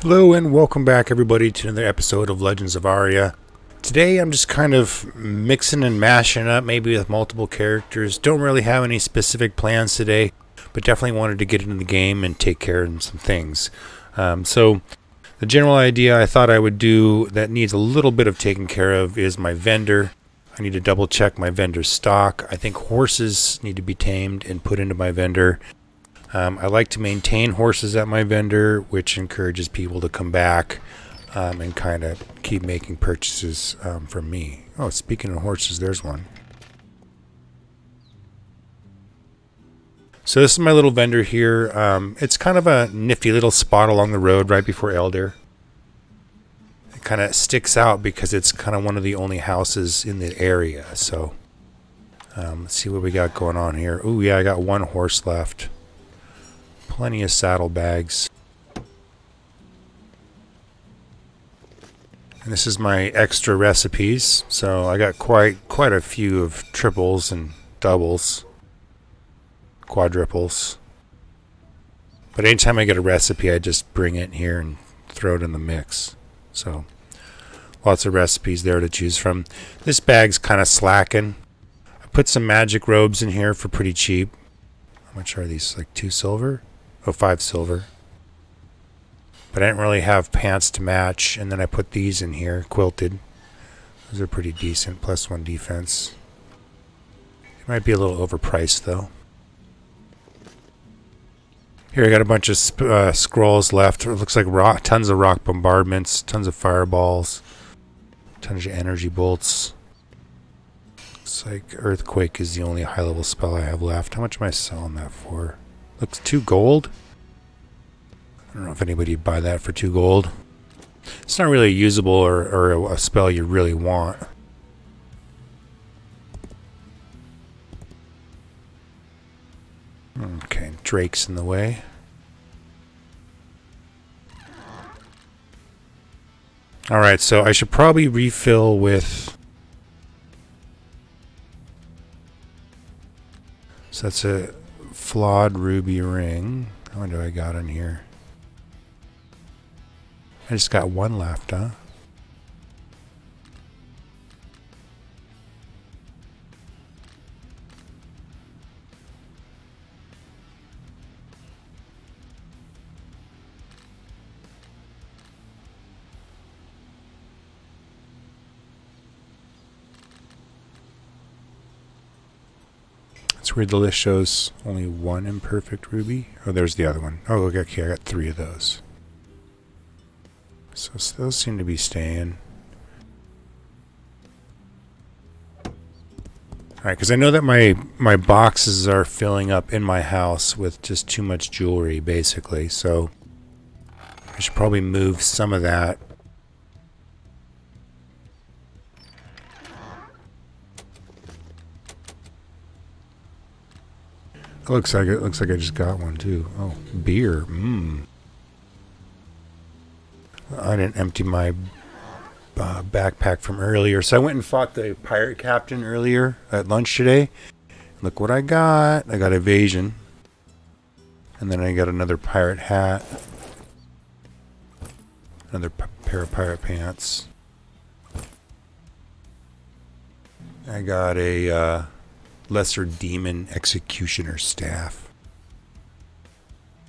Hello and welcome back everybody to another episode of Legends of Aria. Today I'm just kind of mixing and mashing up, maybe with multiple characters. Don't really have any specific plans today, but definitely wanted to get into the game and take care of some things. So the general idea I thought I would do that needs a little bit of taking care of is my vendor. I need to double check my vendor's stock. I think horses need to be tamed and put into my vendor. I like to maintain horses at my vendor, which encourages people to come back and kind of keep making purchases from me. Oh, speaking of horses, there's one. So this is my little vendor here. It's kind of a nifty little spot along the road right before Elder. It kind of sticks out because it's kind of one of the only houses in the area. So let's see what we got going on here. Oh yeah, I got one horse left. Plenty of saddlebags. And this is my extra recipes. So I got quite a few of triples and doubles, quadruples. But anytime I get a recipe, I just bring it here and throw it in the mix. So lots of recipes there to choose from. This bag's kind of slacking. I put some magic robes in here for pretty cheap. How much are these? Like 2 silver? Oh, 5 silver. But I didn't really have pants to match, and then I put these in here, quilted. Those are pretty decent, +1 defense. It might be a little overpriced, though. Here I got a bunch of scrolls left. It looks like tons of rock bombardments, tons of fireballs, tons of energy bolts. Looks like Earthquake is the only high-level spell I have left. How much am I selling that for? Looks 2 gold. I don't know if anybody would buy that for 2 gold. It's not really usable or a spell you really want. Okay, Drake's in the way. Alright, so I should probably refill with... So that's a flawed ruby ring. How many do I got in here? I just got 1 left, huh? It's weird the list shows only 1 imperfect ruby. Oh, there's the other one. Oh, okay, I got 3 of those. So those seem to be staying. Alright, because I know that my boxes are filling up in my house with just too much jewelry, basically. So I should probably move some of that. It looks like I just got one too. Oh, beer. I didn't empty my backpack from earlier, so I went and fought the pirate captain earlier at lunch today. Look what I got. I got evasion, and then I got another pirate hat, another pair of pirate pants. I got a lesser demon executioner staff.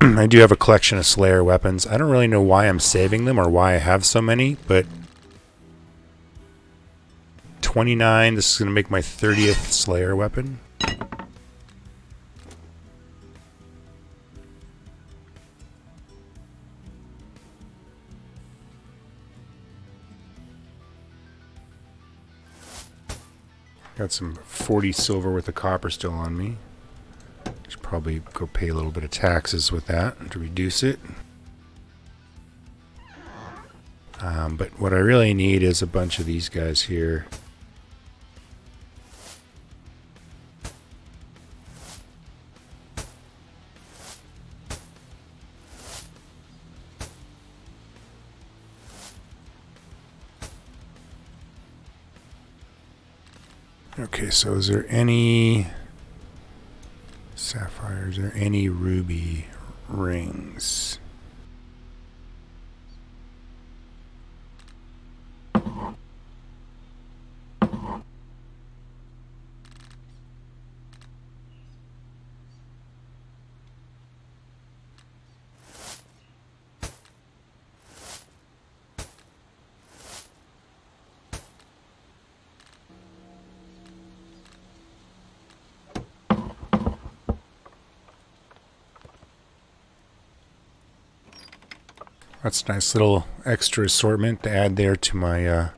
I do have a collection of Slayer weapons. I don't really know why I'm saving them or why I have so many, but 29, this is going to make my 30th Slayer weapon. Got some 40 silver worth of copper still on me. Should probably go pay a little bit of taxes with that to reduce it. But what I really need is a bunch of these guys here. Okay, so is there any sapphire? Is there any ruby rings? That's a nice little extra assortment to add there to my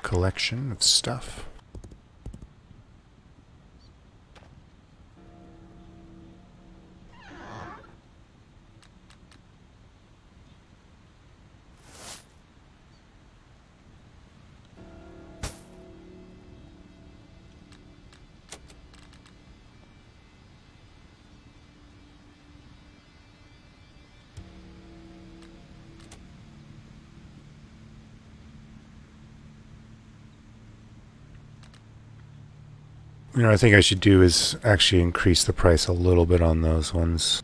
collection of stuff. You know, I think I should do is actually increase the price a little bit on those ones.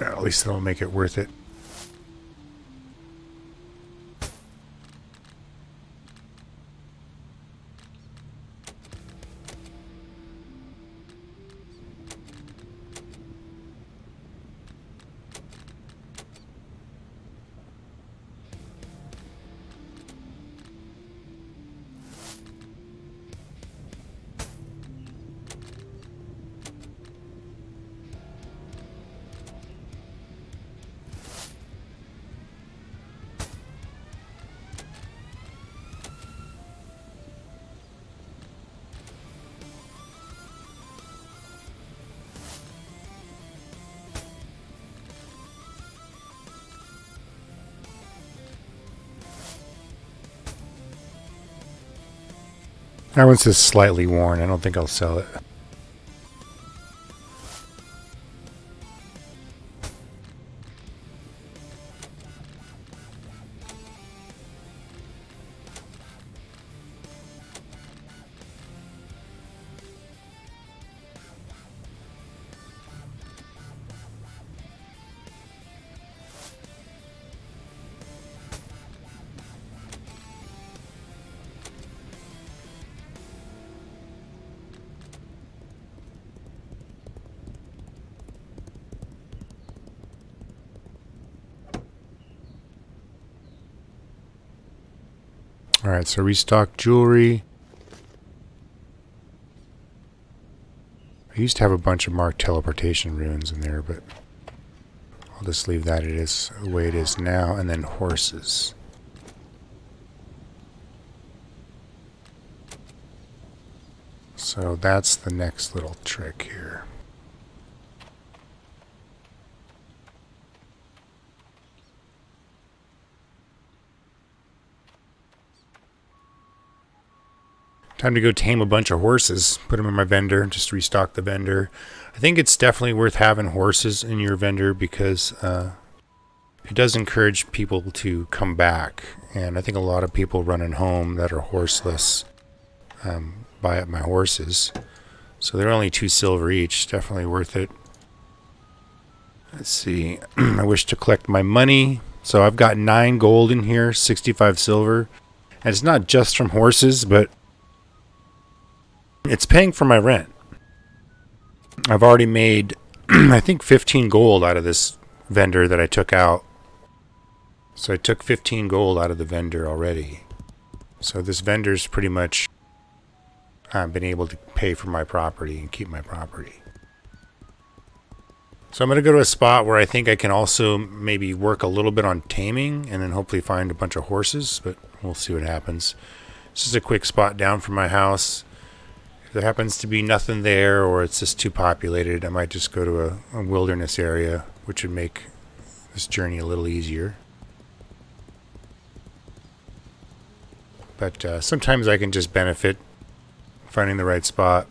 At least that'll make it worth it. That one's just slightly worn. I don't think I'll sell it. Alright, so restock jewelry. I used to have a bunch of marked teleportation runes in there, but I'll just leave that it is the way it is now. And then horses. So that's the next little trick here. Time to go tame a bunch of horses. Put them in my vendor. Just restock the vendor. I think it's definitely worth having horses in your vendor because it does encourage people to come back. And I think a lot of people running home that are horseless buy up my horses. So they're only 2 silver each. Definitely worth it. Let's see. I wish to collect my money. So I've got 9 gold in here, 65 silver. And it's not just from horses, but it's paying for my rent. I've already made, I think, 15 gold out of this vendor that I took out. So I took 15 gold out of the vendor already. So this vendor's pretty much been able to pay for my property and keep my property. So I'm going to go to a spot where I think I can also maybe work a little bit on taming and then hopefully find a bunch of horses, but we'll see what happens. This is a quick spot down from my house. If there happens to be nothing there or it's just too populated, I might just go to a wilderness area, which would make this journey a little easier. But sometimes I can just benefit finding the right spot.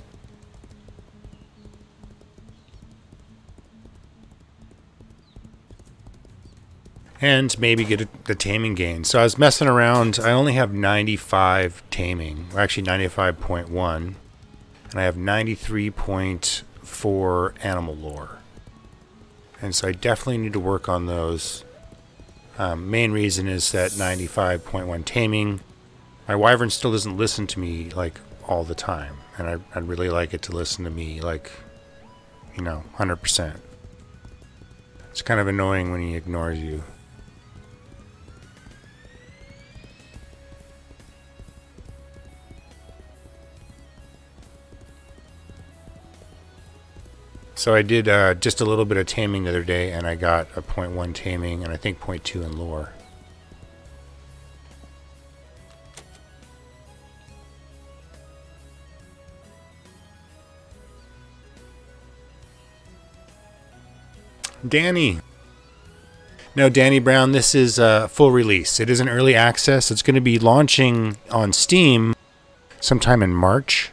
And maybe get the taming gain. So I was messing around. I only have 95 taming. Or actually 95.1. And I have 93.4 animal lore. And so I definitely need to work on those. Main reason is that 95.1 taming My wyvern still doesn't listen to me like all the time, and I'd really like it to listen to me like, you know, 100%. It's kind of annoying when he ignores you. So I did just a little bit of taming the other day, and I got a 0.1 taming and I think 0.2 in lore. Danny. No, Danny Brown, this is a full release. It is an early access. It's going to be launching on Steam sometime in March.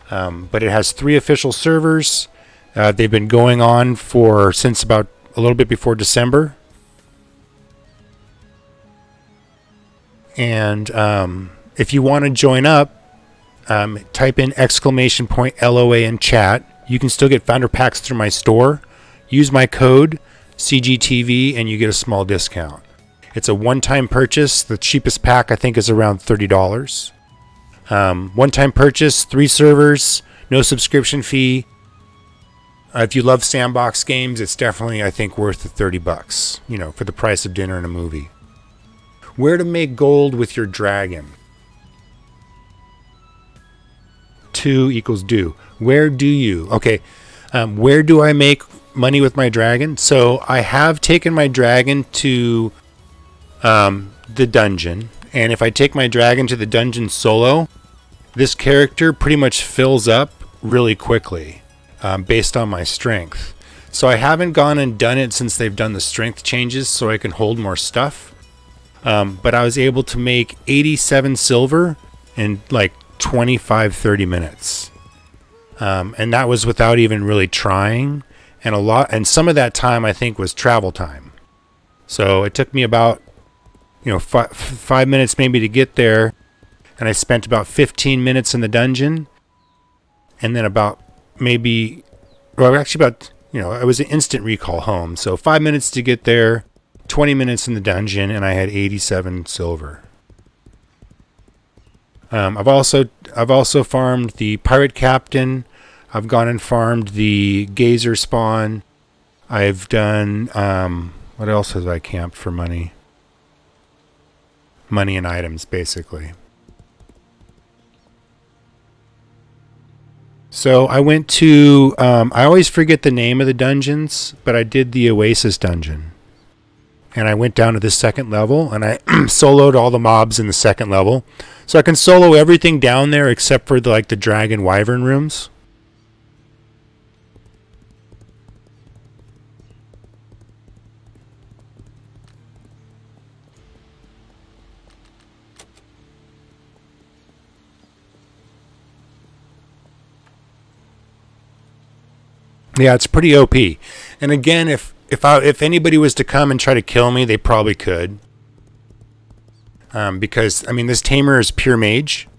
But it has 3 official servers. They've been going on since about a little bit before December. And if you want to join up, type in !LOA in chat. You can still get founder packs through my store. Use my code CGTV and you get a small discount. It's a one-time purchase. The cheapest pack I think is around $30. One-time purchase, 3 servers, no subscription fee. If you love sandbox games, it's definitely, I think, worth the $30, you know, for the price of dinner and a movie. Where to make gold with your dragon? 2 equals do. Where do you? Okay, where do I make money with my dragon? So I have taken my dragon to the dungeon, and if I take my dragon to the dungeon solo, this character pretty much fills up really quickly. Based on my strength. So I haven't gone and done it since they've done the strength changes so I can hold more stuff. But I was able to make 87 silver in like 25-30 minutes. And that was without even really trying. And some of that time I think was travel time. So it took me about, you know, 5 minutes maybe to get there. And I spent about 15 minutes in the dungeon. And then about maybe, well, actually about, you know, it was an instant recall home. So 5 minutes to get there, 20 minutes in the dungeon, and I had 87 silver. I've also farmed the pirate captain. I've gone and farmed the gazer spawn. I've done, what else have I camped for money? Money and items, basically. So I went to, I always forget the name of the dungeons, but I did the Oasis dungeon. And I went down to the 2nd level, and I soloed all the mobs in the 2nd level. So I can solo everything down there except for the dragon wyvern rooms. Yeah, it's pretty OP. And again, if anybody was to come and try to kill me, they probably could. Because, I mean, this tamer is pure mage.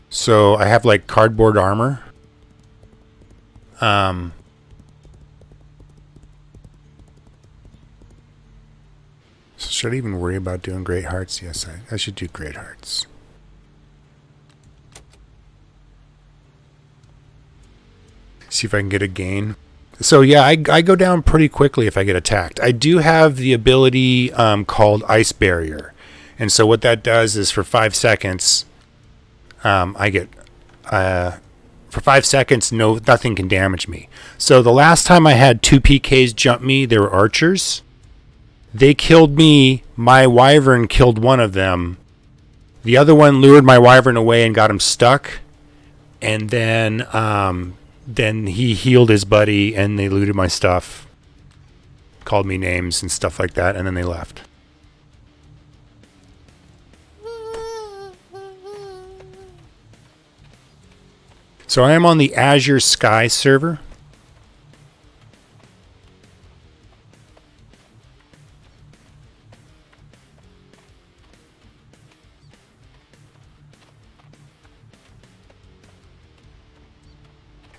So I have, like, cardboard armor. So should I even worry about doing great hearts? Yes, I should do great hearts. See if I can get a gain. So yeah, I go down pretty quickly if I get attacked. I do have the ability called Ice Barrier. And so what that does is for 5 seconds, I get... for 5 seconds, nothing can damage me. So the last time I had 2 PKs jump me, they were archers. They killed me. My wyvern killed one of them. The other one lured my wyvern away and got him stuck. And then he healed his buddy, and they looted my stuff, called me names and stuff like that, and then they left. So I am on the Azure Sky server.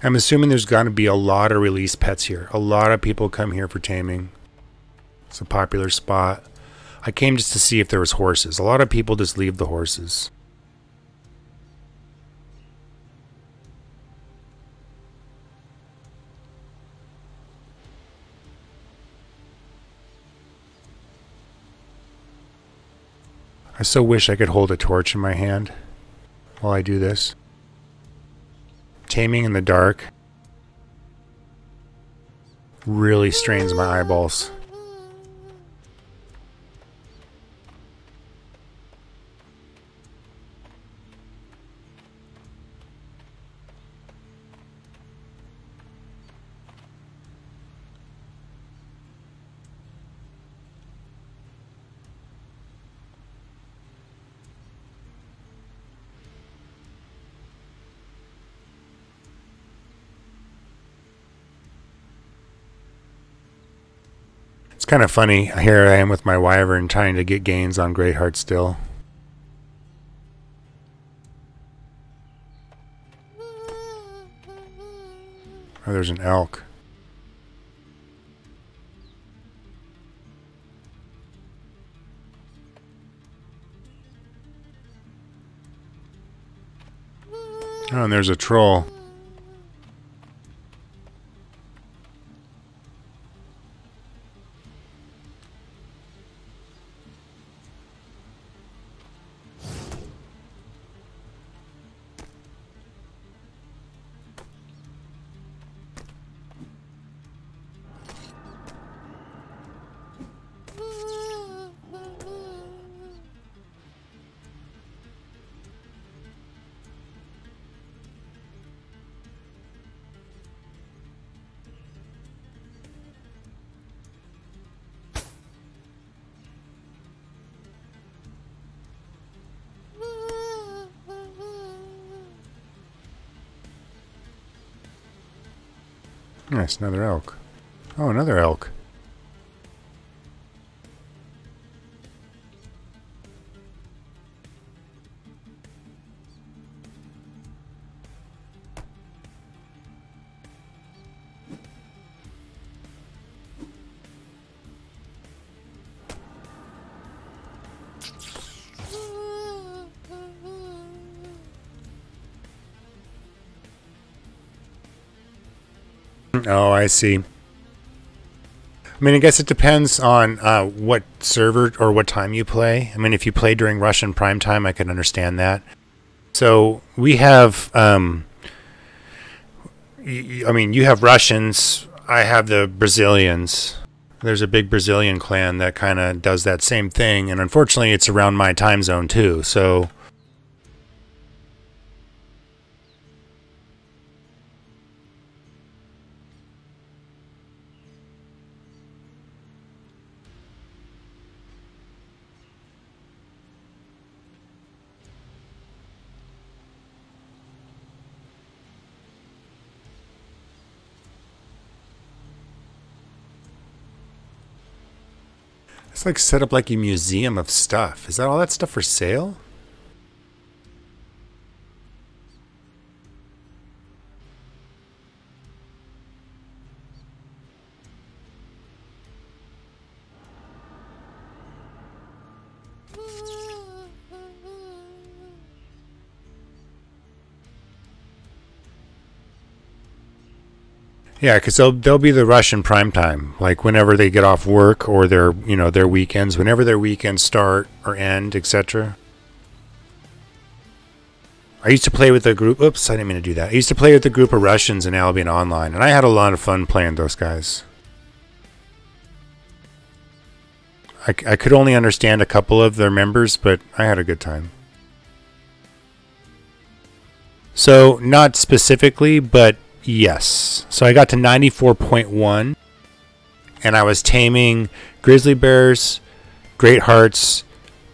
I'm assuming there's going to be a lot of release pets here. A lot of people come here for taming. It's a popular spot. I came just to see if there was horses. A lot of people just leave the horses. I so wish I could hold a torch in my hand while I do this. Taming in the dark really strains my eyeballs. It's kind of funny. Here I am with my wyvern trying to get gains on Greatheart still. Oh, there's an elk. Oh, and there's a troll. Nice, another elk. Oh, another elk. Oh, I see. I mean, I guess it depends on what server or what time you play. I mean, if you play during Russian prime time, I can understand that. So we have, I mean, you have Russians. I have the Brazilians. There's a big Brazilian clan that kind of does that same thing. And unfortunately, it's around my time zone too. So it's like set up like a museum of stuff. Is that all that stuff for sale? Yeah, because they'll be the Russian prime time, like whenever they get off work or their their weekends, whenever their weekends start or end, etc. I used to play with a group. Oops, I didn't mean to do that. I used to play with a group of Russians in Albion Online, and I had a lot of fun playing those guys. I could only understand a couple of their members, but I had a good time. So, not specifically, but yes. So I got to 94.1, and I was taming grizzly bears, great hearts,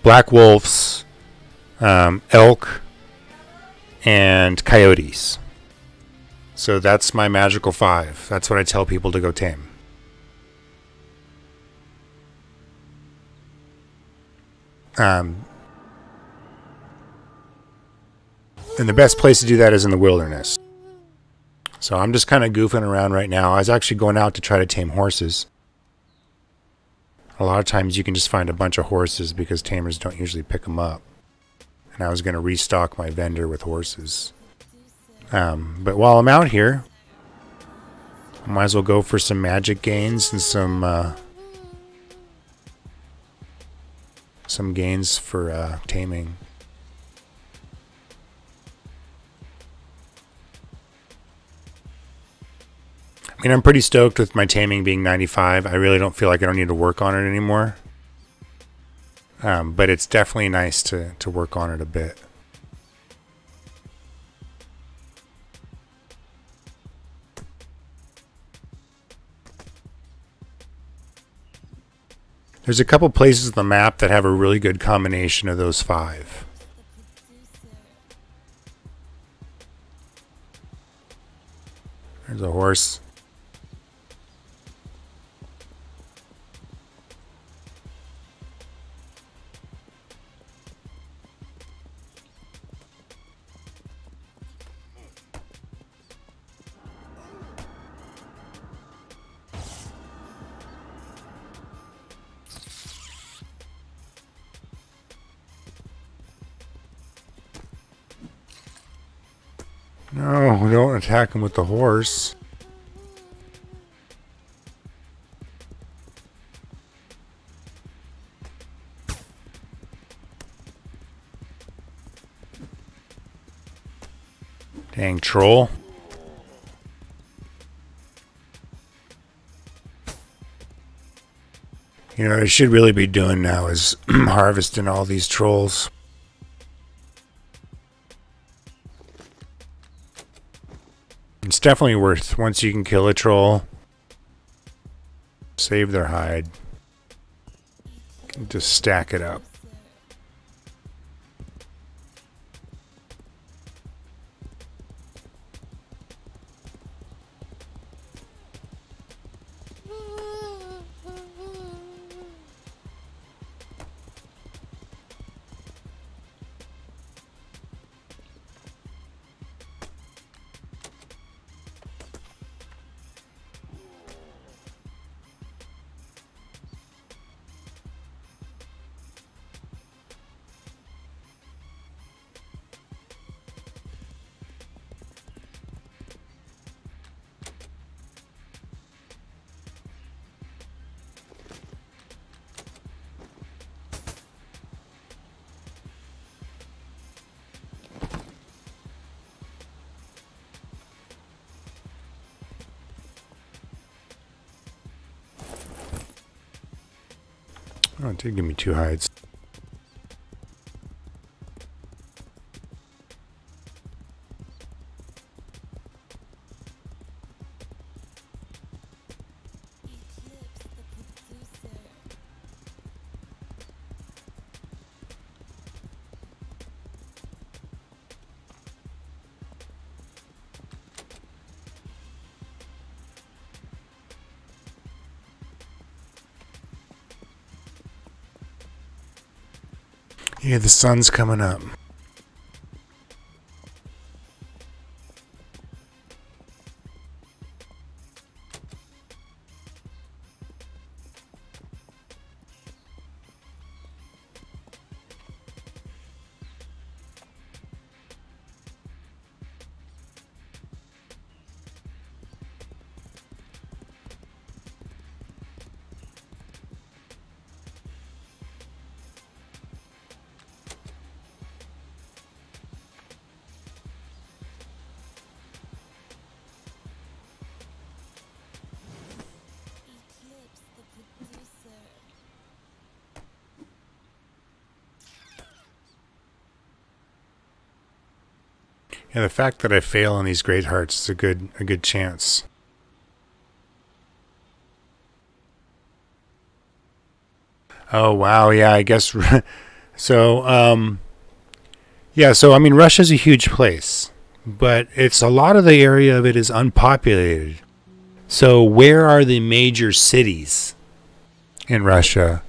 black wolves, elk, and coyotes. So that's my magical 5. That's what I tell people to go tame. And the best place to do that is in the wilderness. So I'm just kind of goofing around right now. I was actually going out to try to tame horses. A lot of times you can just find a bunch of horses because tamers don't usually pick them up. And I was going to restock my vendor with horses. But while I'm out here, I might as well go for some magic gains and some some gains for taming. I mean, I'm pretty stoked with my taming being 95. I really don't feel like I don't need to work on it anymore. But it's definitely nice to work on it a bit. There's a couple places on the map that have a really good combination of those 5. There's a horse. No, don't attack him with the horse. Dang troll. You know what I should really be doing now is harvesting all these trolls. It's definitely worth, once you can kill a troll, save their hide, just stack it up. Oh, it did give me 2 hides. Yeah, the sun's coming up. Yeah, the fact that I fail on these great hearts is a good chance. Oh wow, yeah, I guess so. Yeah, so I mean, Russia's a huge place, but it's a lot of the area of it is unpopulated. So where are the major cities in Russia,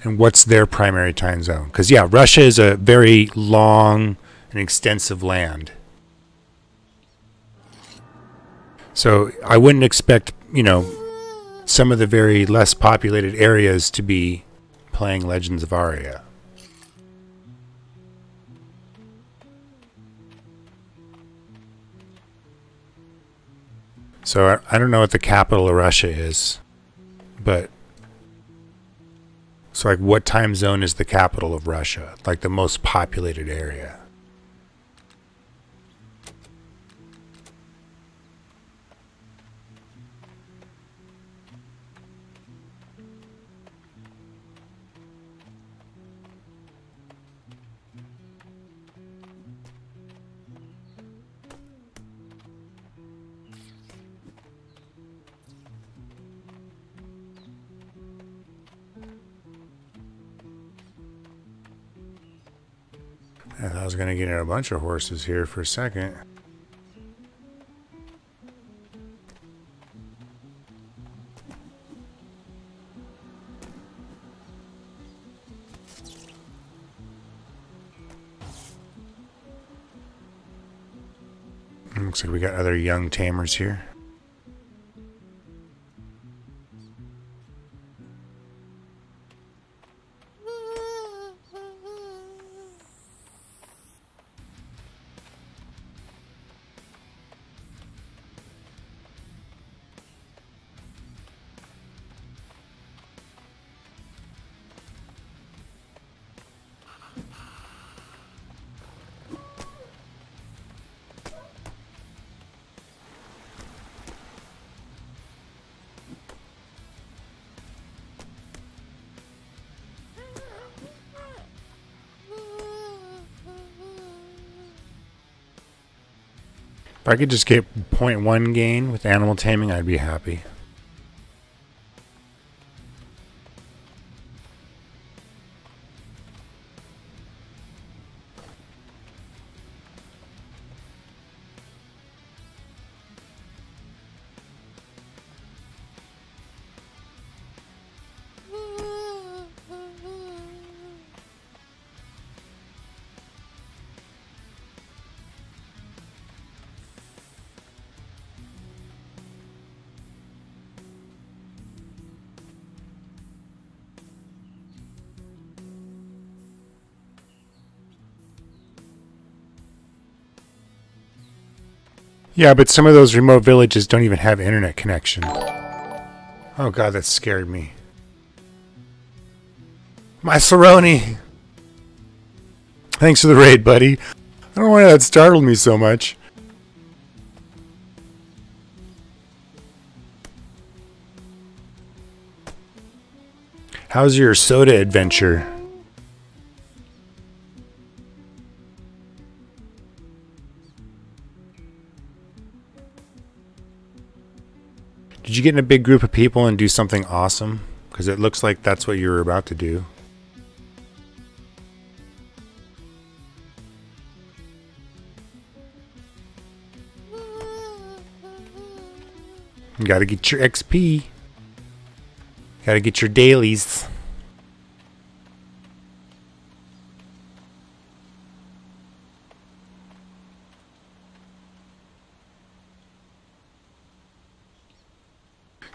and what's their primary time zone? Because yeah, Russia is a very long and extensive land. So I wouldn't expect, you know, some of the very less populated areas to be playing Legends of Aria. So I don't know what the capital of Russia is, but So like what time zone is the capital of Russia? Like the most populated area? I was going to get in a bunch of horses here for a second. Looks like we got other young tamers here. If I could just get 0.1 gain with animal taming, I'd be happy. Yeah, but some of those remote villages don't even have internet connection. Oh god, that scared me. My Saroni! Thanks for the raid, buddy. I don't know why that startled me so much. How's your SotA adventure? Did you get in a big group of people and do something awesome? Because it looks like that's what you were about to do. You gotta get your XP. Gotta get your dailies.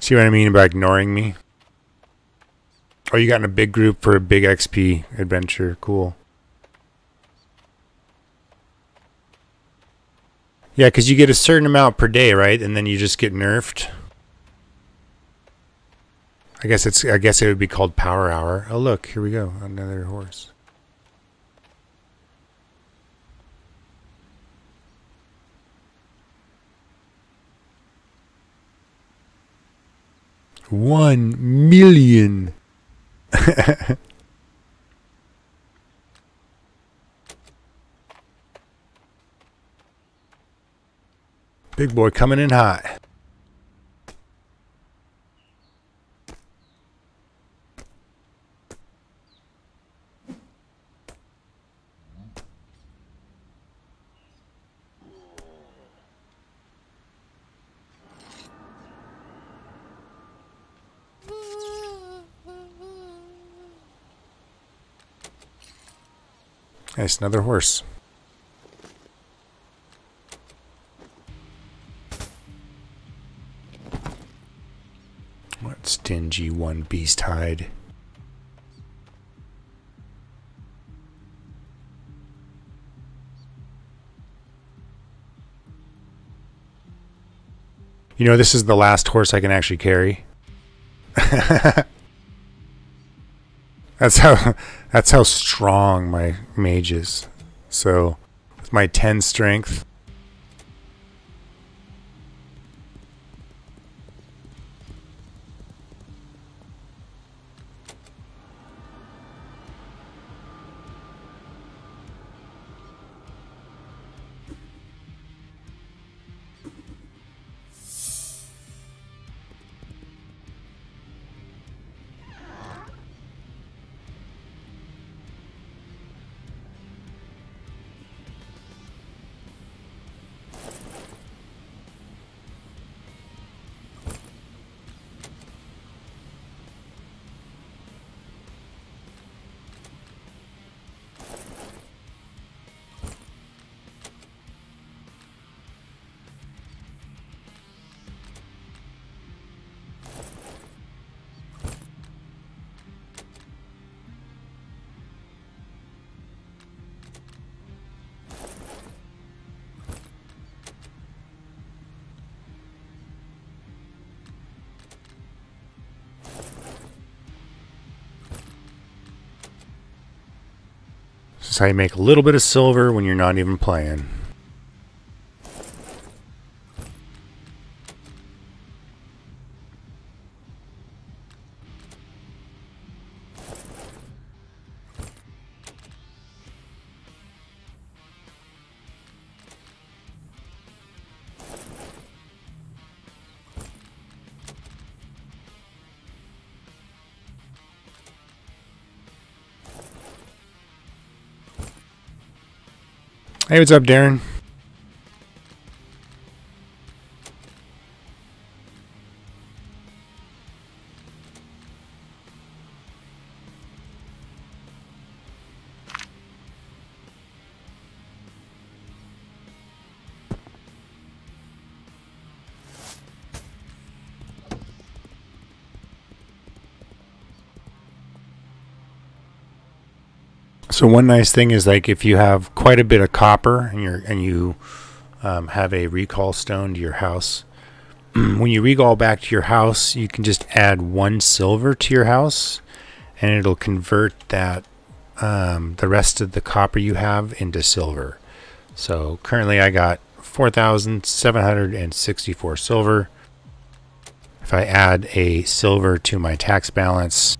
See what I mean by ignoring me? Oh, you got in a big group for a big XP adventure. Cool. Yeah, because you get a certain amount per day, right? And then you just get nerfed. I guess it would be called Power Hour. Oh look, here we go. Another horse. $1,000,000. Big boy coming in hot. Nice, another horse. What stingy one beast hide. You know, this is the last horse I can actually carry. That's how strong my mage is. So with my 10 strength, this is how you make a little bit of silver when you're not even playing. Hey, what's up, Darren? So one nice thing is, like, if you have quite a bit of copper and you have a recall stone to your house, when you recall back to your house, you can just add 1 silver to your house, and it'll convert that the rest of the copper you have into silver. So currently I got 4,764 silver. If I add a silver to my tax balance,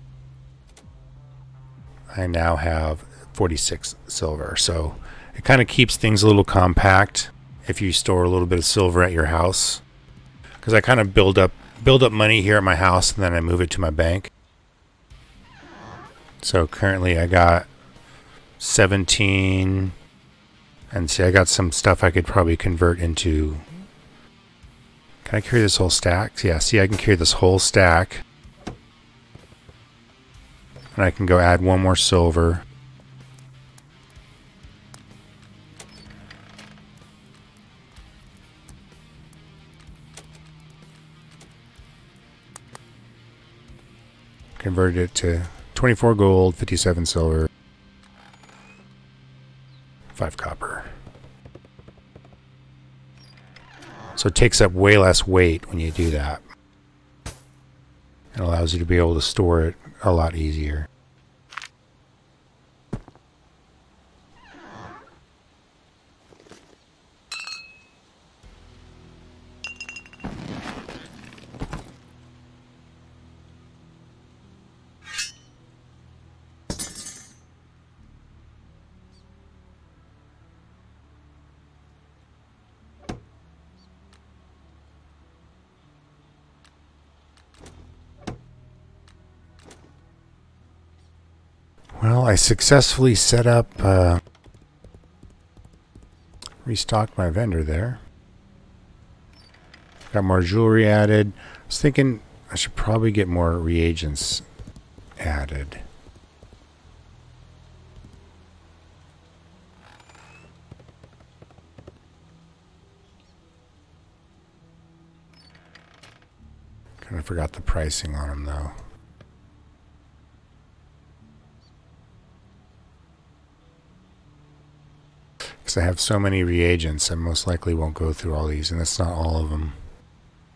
I now have 46 silver. So it kind of keeps things a little compact if you store a little bit of silver at your house, because I kind of build up money here at my house and then I move it to my bank. So currently I got 17, and see, I got some stuff I could probably convert into. Can I carry this whole stack? Yeah, see, I can carry this whole stack, and I can go add 1 more silver. Converted it to 24 gold, 57 silver, 5 copper. So it takes up way less weight when you do that. It allows you to be able to store it a lot easier. Well, I successfully set up, restocked my vendor there. Got more jewelry added. I was thinking I should probably get more reagents added. Kind of forgot the pricing on them though. Because I have so many reagents, I most likely won't go through all these, and that's not all of them.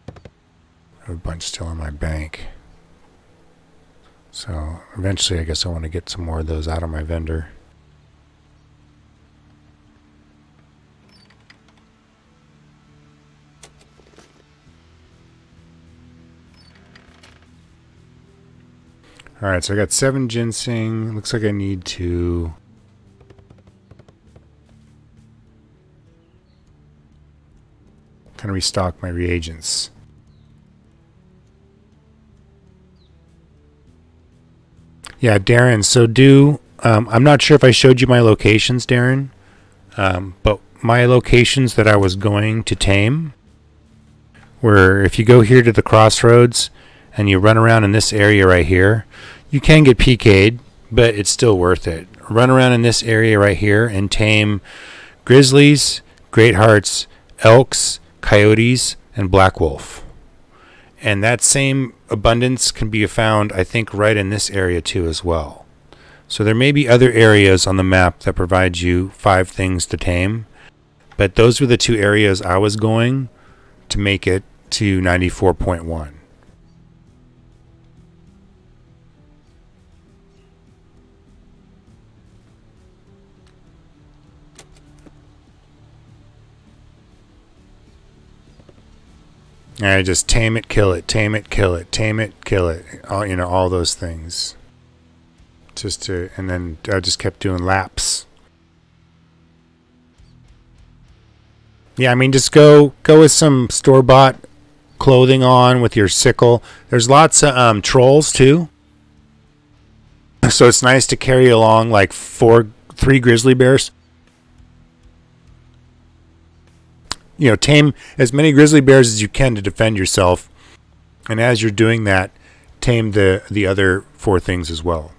I have a bunch still in my bank. So eventually I guess I want to get some more of those out of my vendor. Alright, so I got 7 ginseng. Looks like I need to kind of restock my reagents. Yeah, Darren, so I'm not sure if I showed you my locations, Darren, but my locations that I was going to tame were, if you go here to the crossroads and you run around in this area right here, you can get PK'd, but it's still worth it. Run around in this area right here and tame grizzlies, great hearts, elks, coyotes, and black wolf. And that same abundance can be found, I think, right in this area too as well. So there may be other areas on the map that provide you 5 things to tame, but those were the 2 areas I was going to make it to 94.1. And I just tame it, kill it, tame it, kill it, tame it, kill it. All, you know, all those things. And then I just kept doing laps. Yeah, I mean, just go with some store-bought clothing on with your sickle. There's lots of trolls too. So it's nice to carry along like 3 grizzly bears. You know, tame as many grizzly bears as you can to defend yourself, and as you're doing that, tame the other 4 things as well.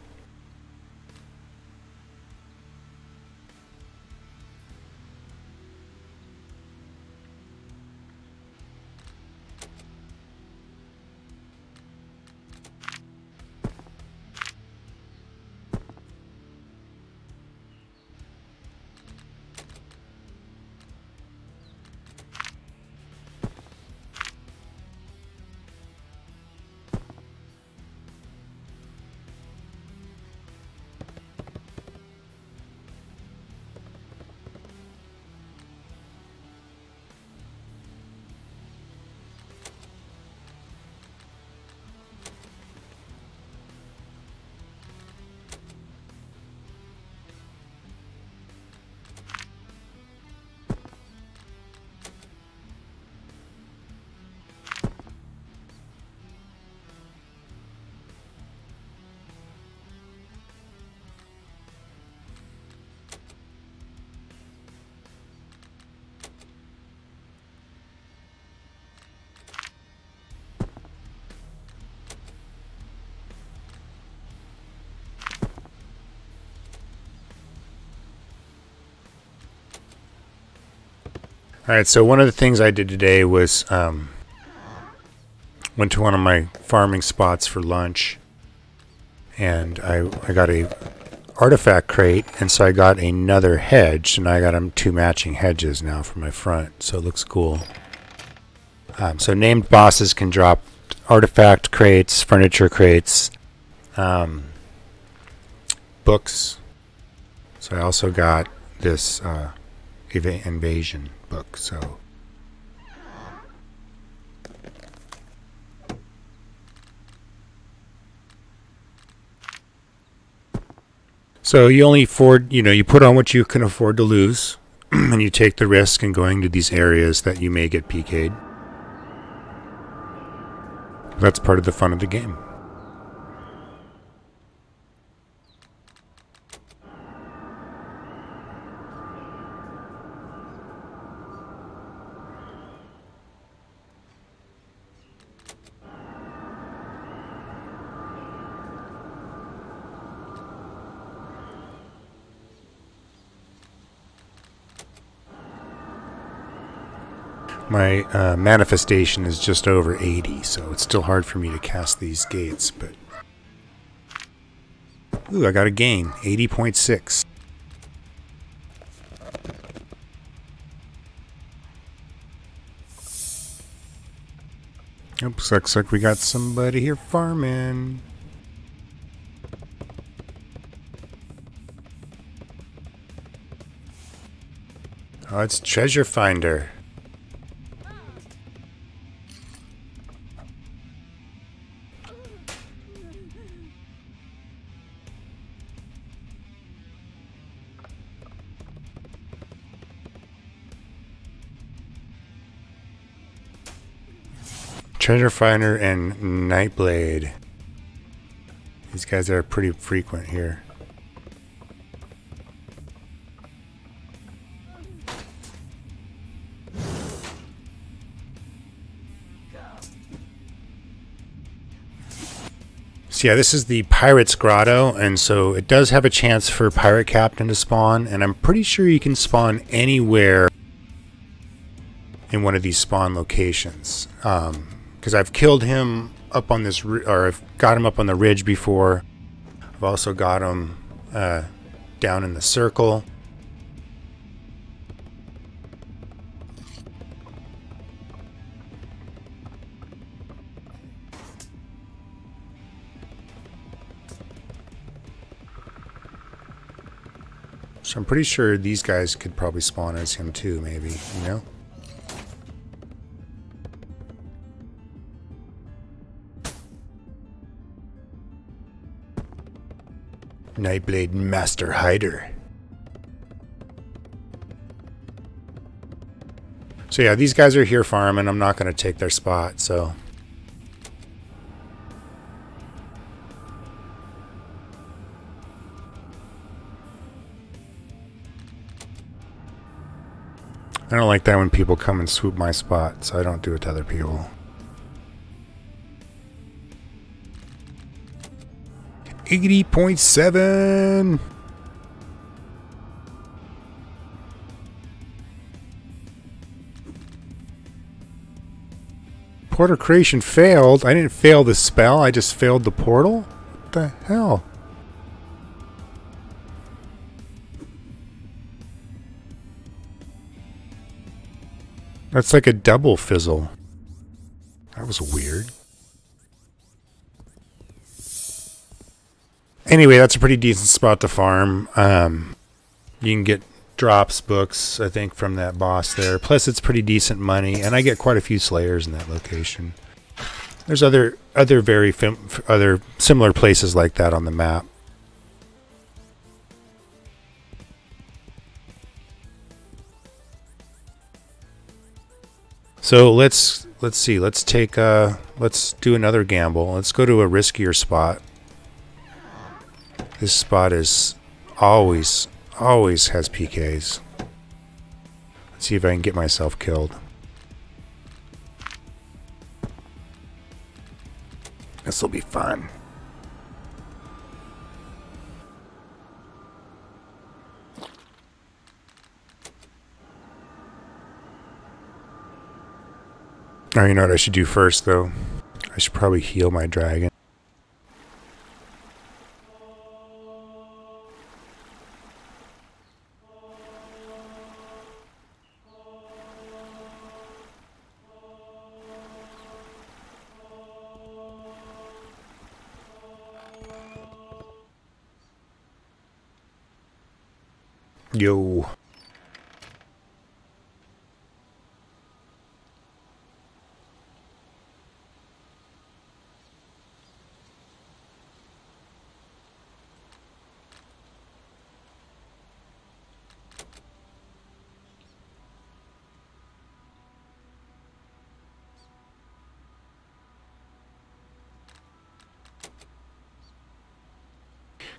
Alright, so one of the things I did today was went to one of my farming spots for lunch, and I got a artifact crate, and so I got another hedge, and I got them 2 matching hedges now for my front, so it looks cool. So named bosses can drop artifact crates, furniture crates, books. So I also got this invasion book. So you only you put on what you can afford to lose, and you take the risk in going to these areas that you may get PK'd. That's part of the fun of the game. My manifestation is just over 80, so it's still hard for me to cast these gates, but... Ooh, I got a gain, 80.6. Oops, looks like we got somebody here farming. Oh, it's treasure finder. Treasure finder and Nightblade. These guys are pretty frequent here. So yeah, this is the Pirate's Grotto, and so it does have a chance for Pirate Captain to spawn, and I'm pretty sure you can spawn anywhere in one of these spawn locations. Because I've killed him up on this, or I've got him up on the ridge before. I've also got him down in the circle. So I'm pretty sure these guys could probably spawn as him too, maybe, you know? Nightblade Master Hider. So yeah, these guys are here farming. I'm not going to take their spot, so... I don't like that when people come and swoop my spot, so I don't do it to other people. 80.7. Portal creation failed. I didn't fail the spell, I just failed the portal? What the hell? That's like a double fizzle. That was weird. Anyway, that's a pretty decent spot to farm. You can get drops, books, I think, from that boss there. Plus, it's pretty decent money, and I get quite a few slayers in that location. There's other similar places like that on the map. So let's see. Let's do another gamble. Let's go to a riskier spot. This spot is always has PKs. Let's see if I can get myself killed. This will be fun. Oh, you know what I should do first, though? I should probably heal my dragon. Yo.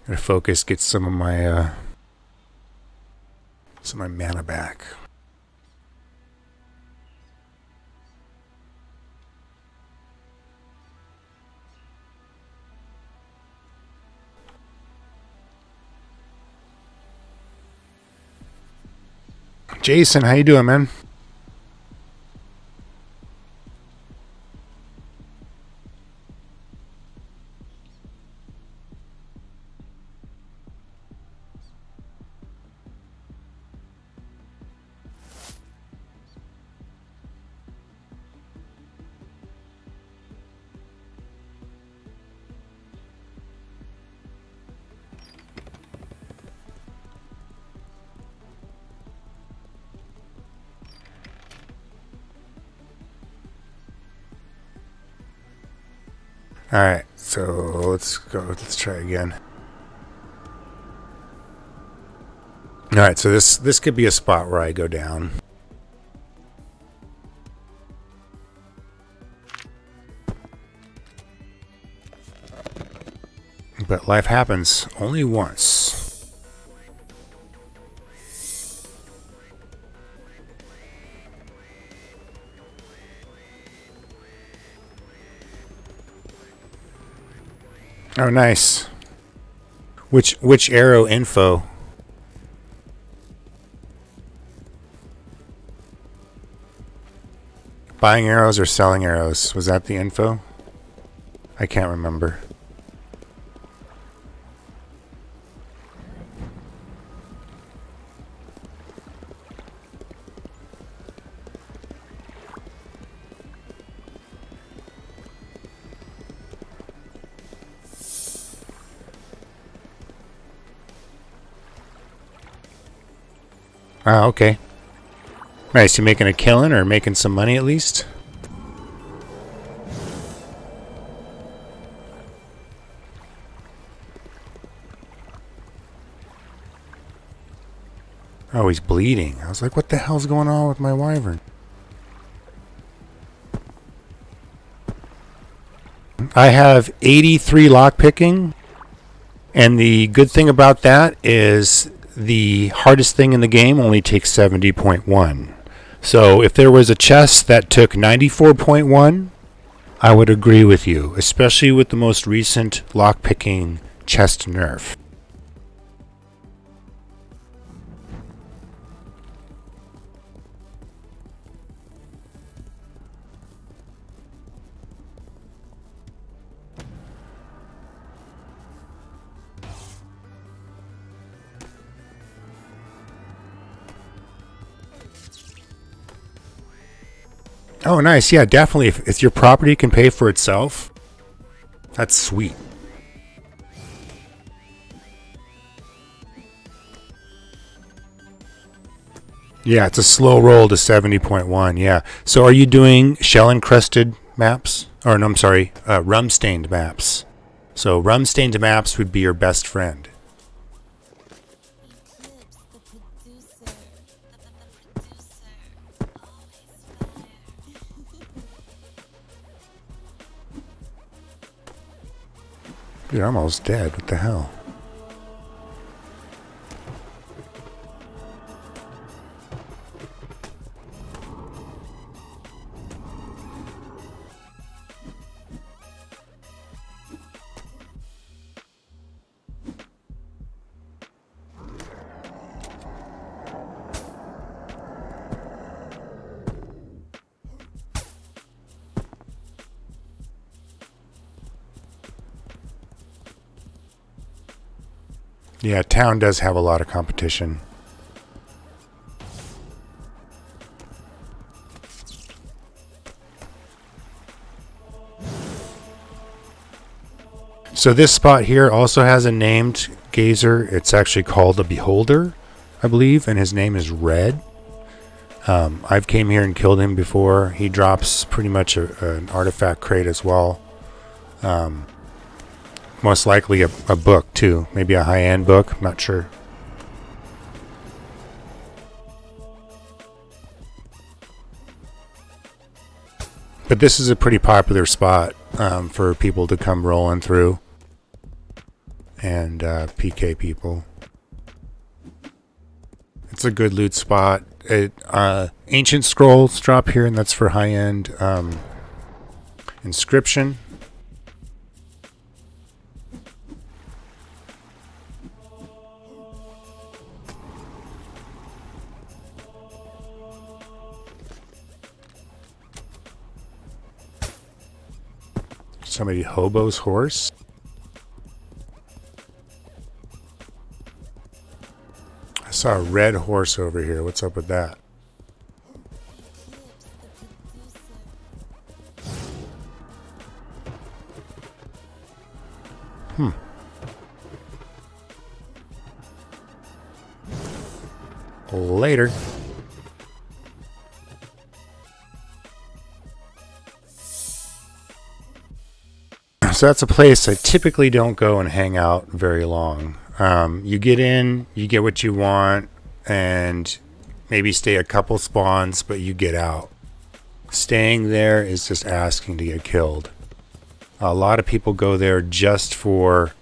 Gotta focus, get some of my mana back. Jason, how you doing, man? Alright, so let's go. Let's try again. Alright, so this could be a spot where I go down. But life happens only once. Oh, nice. Which arrow info? Buying arrows or selling arrows? Was that the info? I can't remember. Ah, okay. Nice, you making a killing or making some money at least? Oh, he's bleeding. I was like, what the hell's going on with my wyvern? I have 83 lockpicking, and the good thing about that is the hardest thing in the game only takes 70.1. So if there was a chest that took 94.1, I would agree with you, especially with the most recent lockpicking chest nerf. Oh, nice. Yeah, definitely. If your property can pay for itself, that's sweet. Yeah, it's a slow roll to 70.1. Yeah. So are you doing shell-encrusted maps? Or, no, I'm sorry, rum-stained maps. So rum-stained maps would be your best friend. Dude, I'm almost dead. What the hell? Yeah, town does have a lot of competition. So this spot here also has a named gazer. It's actually called the Beholder, I believe, and his name is Red. I've came here and killed him before. He drops pretty much an artifact crate as well. Most likely a book too, maybe a high-end book, I'm not sure. But this is a pretty popular spot for people to come rolling through and PK people. It's a good loot spot. Ancient scrolls drop here, and that's for high-end inscription. Somebody hobo's horse. I saw a red horse over here. What's up with that? Later. So that's a place I typically don't go and hang out very long. You get in, you get what you want, and maybe stay a couple spawns, but you get out. Staying there is just asking to get killed. A lot of people go there just for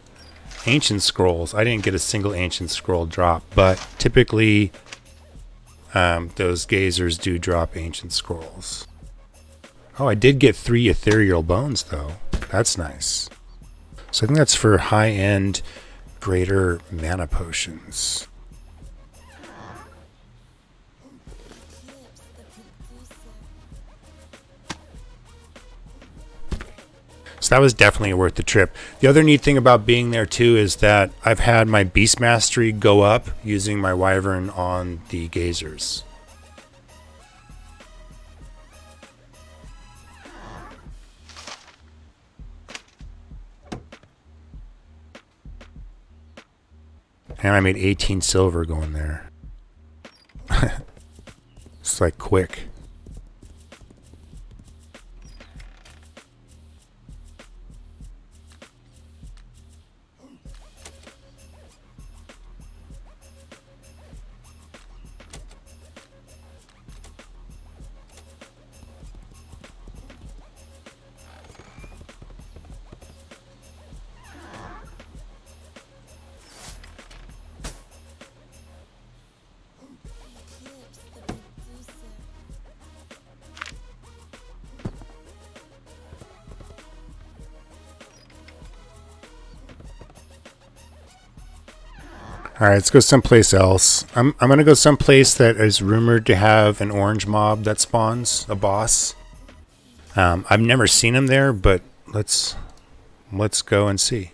ancient scrolls. I didn't get a single ancient scroll drop, but typically those gazers do drop ancient scrolls. Oh, I did get 3 ethereal bones though. That's nice. So I think that's for high-end greater mana potions. So that was definitely worth the trip. The other neat thing about being there too is that I've had my beast mastery go up using my wyvern on the gazers. And I made 18 silver going there. It's like quick. Alright, let's go someplace else. I'm gonna go someplace that is rumored to have an orange mob that spawns, a boss. I've never seen him there, but let's go and see.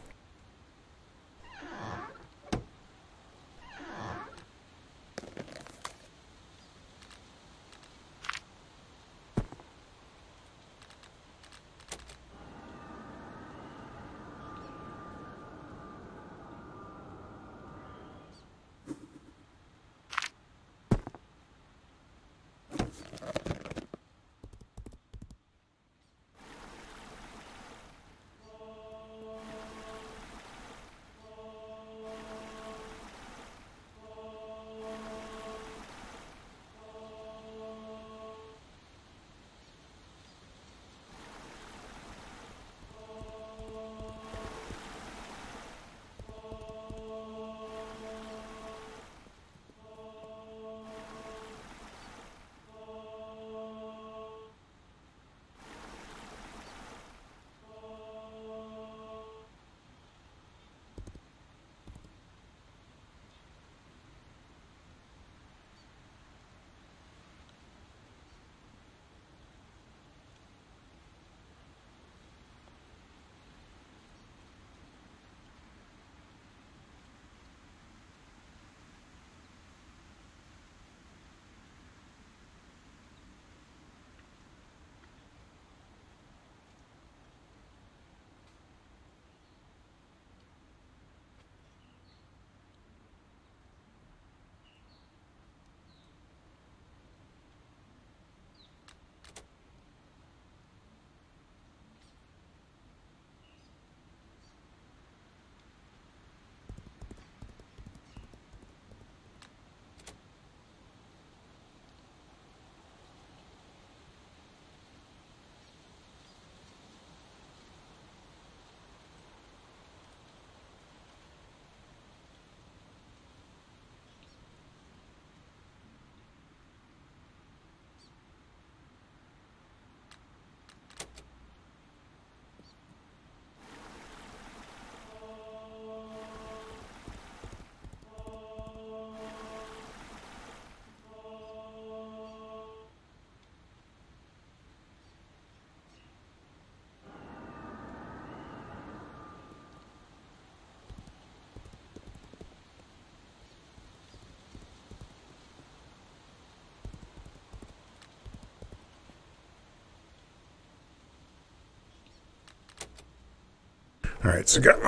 Alright, so got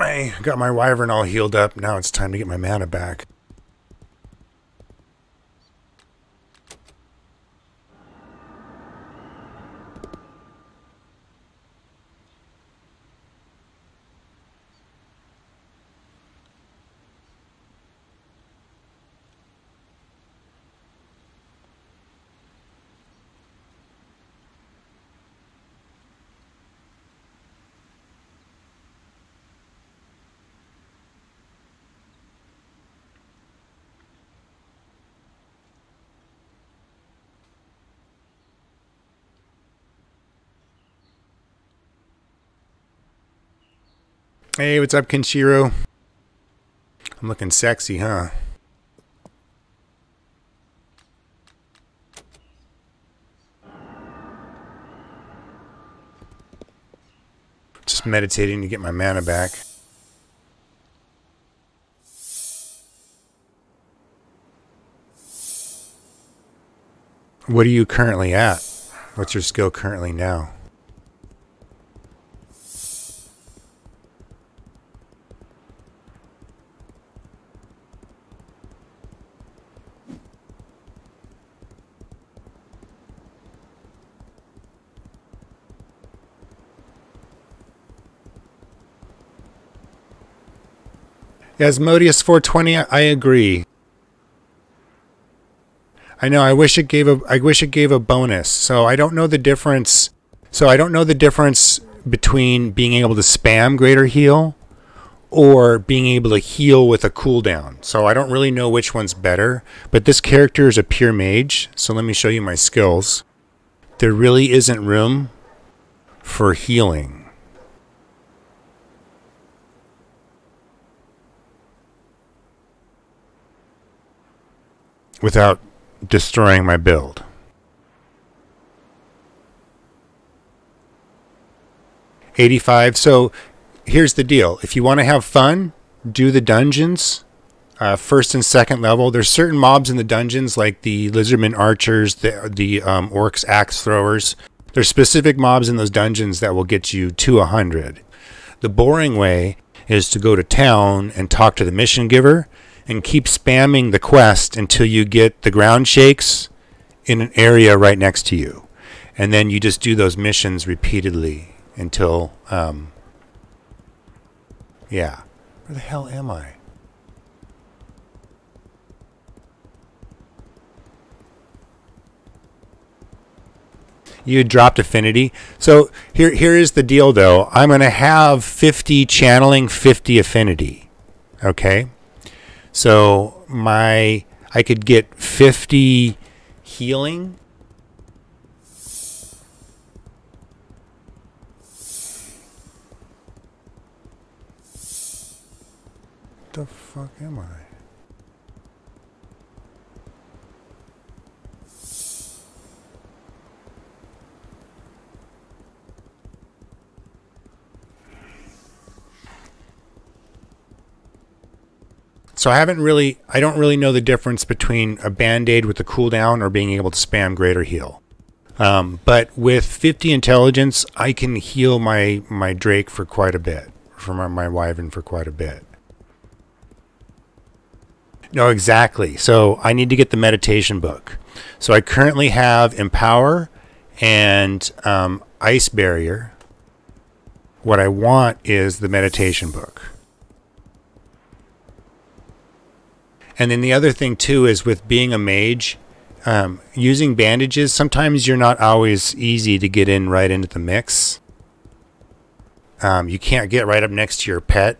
my wyvern all healed up. Now it's time to get my mana back. Hey, what's up, Kenshiro? I'm looking sexy, huh? Just meditating to get my mana back. What are you currently at? What's your skill currently now? Asmodeus 420, I agree. I know. I wish it gave a bonus. So I don't know the difference. So I don't know the difference between being able to spam greater heal or being able to heal with a cooldown. So I don't really know which one's better. But this character is a pure mage. So let me show you my skills. There really isn't room for healing without destroying my build. $85. So here's the deal. If you want to have fun, do the dungeons. First and second level. There's certain mobs in the dungeons like the lizardmen archers, the orcs axe throwers. There's specific mobs in those dungeons that will get you to 100. The boring way is to go to town and talk to the mission giver and keep spamming the quest until you get the ground shakes in an area right next to you. And then you just do those missions repeatedly until, yeah. Where the hell am I? You dropped affinity. So here is the deal, though. I'm going to have 50 channeling, 50 affinity. Okay? So I could get 50 healing. What the fuck am I? So I don't really know the difference between a band-aid with a cooldown or being able to spam greater heal. But with 50 intelligence, I can heal my Drake for quite a bit, for my Wyvern for quite a bit. No, exactly. So I need to get the meditation book. So I currently have Empower and Ice Barrier. What I want is the meditation book. And then the other thing, too, is with being a mage, using bandages, sometimes you're not always easy to get in right into the mix. You can't get right up next to your pet.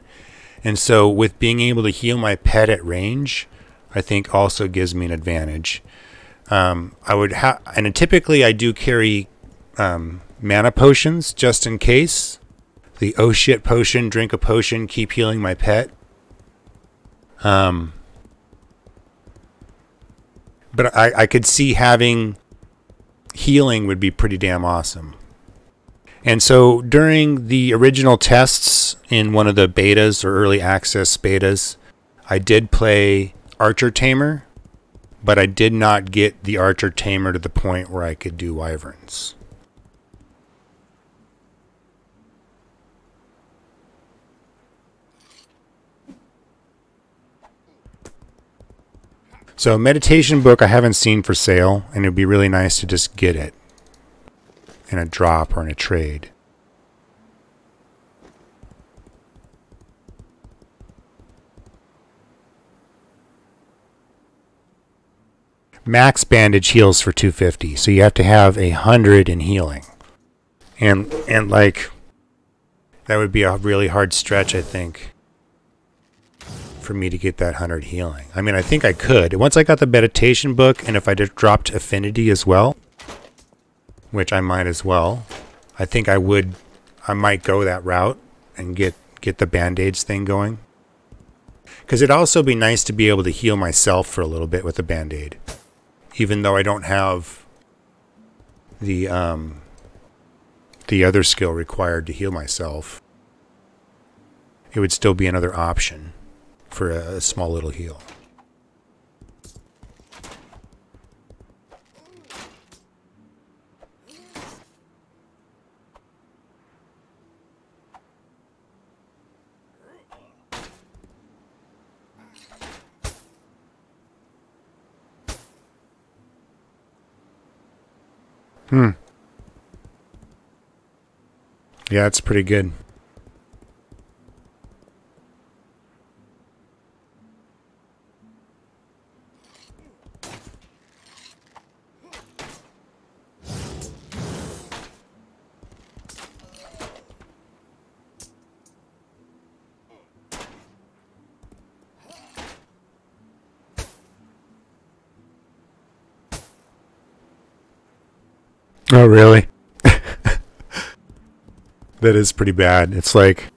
And so with being able to heal my pet at range, I think also gives me an advantage. And typically I do carry mana potions just in case. The oh shit potion, drink a potion, keep healing my pet. But I could see having healing would be pretty damn awesome. And so during the original tests in one of the betas or early access betas, I did play Archer Tamer, but I did not get the Archer Tamer to the point where I could do Wyverns. So meditation book I haven't seen for sale, and it would be really nice to just get it in a drop or in a trade. Max bandage heals for 250, so you have to have 100 in healing. And like, that would be a really hard stretch, I think, for me to get that 100 healing. I mean, I think I could. Once I got the meditation book, and if I just dropped affinity as well, which I might as well, I think I might go that route and get get the band-aids thing going. Because it'd also be nice to be able to heal myself for a little bit with a band-aid. Even though I don't have the other skill required to heal myself, it would still be another option for a small little heal. Yeah, it's pretty good. Oh, really? That is pretty bad. It's like,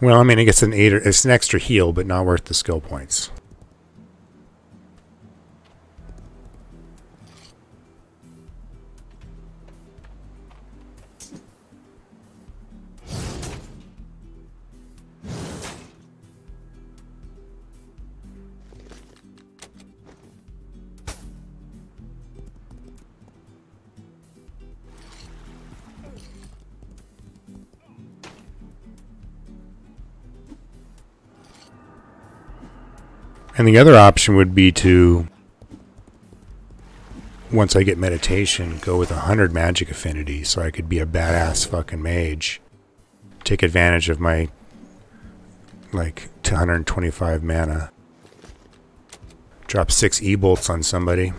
well, I mean, it gets it's an extra heal, but not worth the skill points. And the other option would be to, once I get meditation, go with 100 magic affinity so I could be a badass fucking mage. Take advantage of my, like, 225 mana. Drop 6 E-bolts on somebody.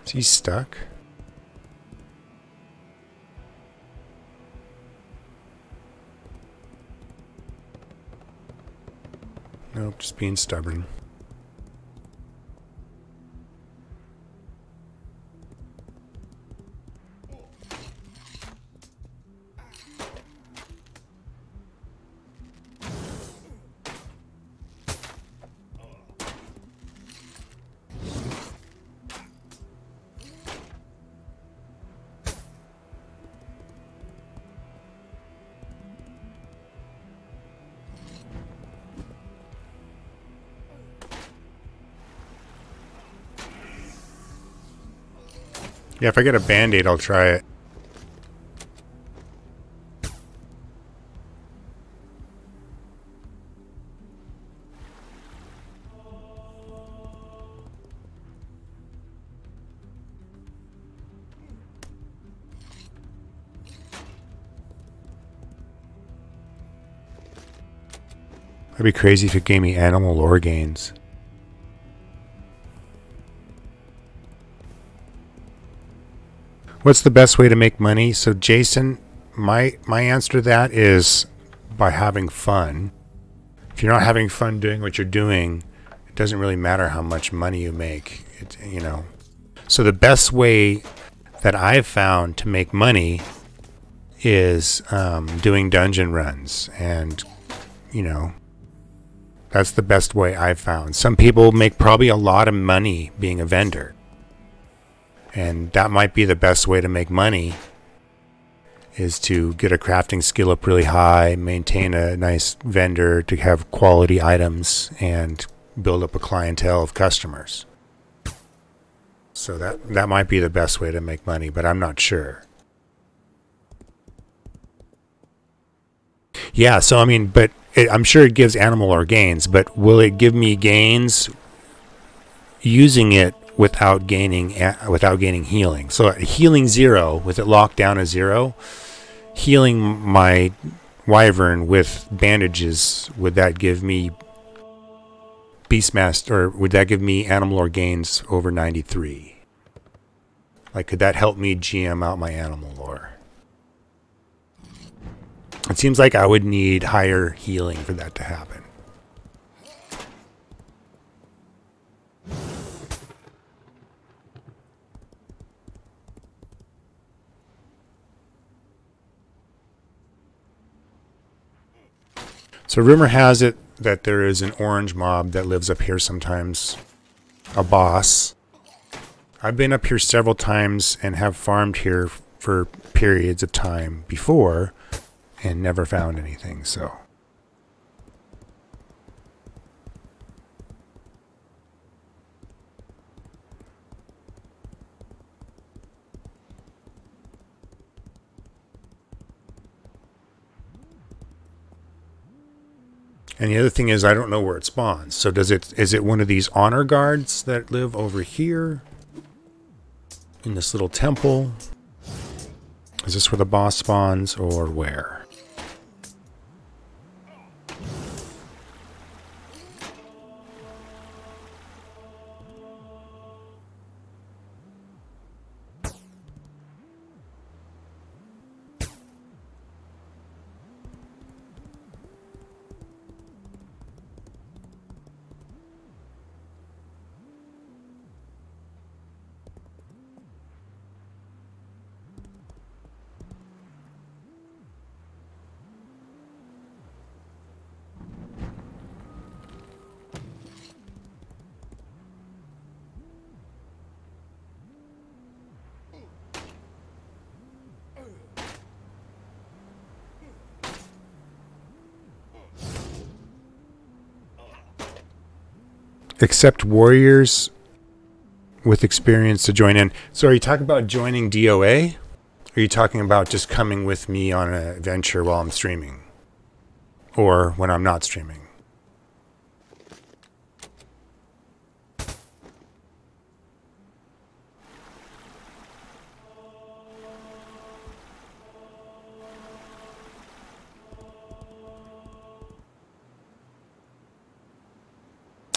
Is he stuck? Nope, just being stubborn. Yeah, if I get a band-aid, I'll try it. That'd be crazy if it gave me animal lore gains. What's the best way to make money? So Jason, my answer to that is by having fun. If you're not having fun doing what you're doing, it doesn't really matter how much money you make. You know. So the best way that I've found to make money is doing dungeon runs, and you know, that's the best way I've found. Some people make probably a lot of money being a vendor. And that might be the best way to make money, is to get a crafting skill up really high, maintain a nice vendor to have quality items, and build up a clientele of customers. So that might be the best way to make money, but I'm not sure. Yeah, so I mean, but I'm sure it gives animal or gains, but will it give me gains using it without gaining healing? So healing 0, with it locked down as 0, healing my wyvern with bandages, would that give me Beastmaster, or would that give me animal or gains over 93? Like, could that help me GM out my animal lore? It seems like I would need higher healing for that to happen. So rumor has it that there is an orange mob that lives up here sometimes, a boss. I've been up here several times and have farmed here for periods of time before and never found anything, so. And the other thing is, I don't know where it spawns. So is it one of these honor guards that live over here in this little temple? Is this where the boss spawns, or where? Accept warriors with experience to join in. So are you talking about joining DOA? Or are you talking about just coming with me on an adventure while I'm streaming? Or when I'm not streaming?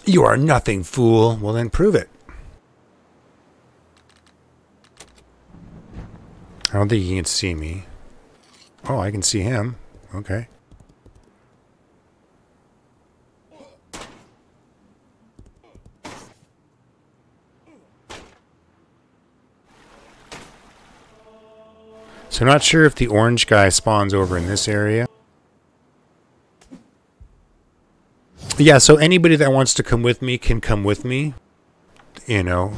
You are nothing, fool. Well, then prove it. I don't think he can see me. Oh, I can see him. Okay. So I'm not sure if the orange guy spawns over in this area. Yeah, so anybody that wants to come with me can come with me. You know.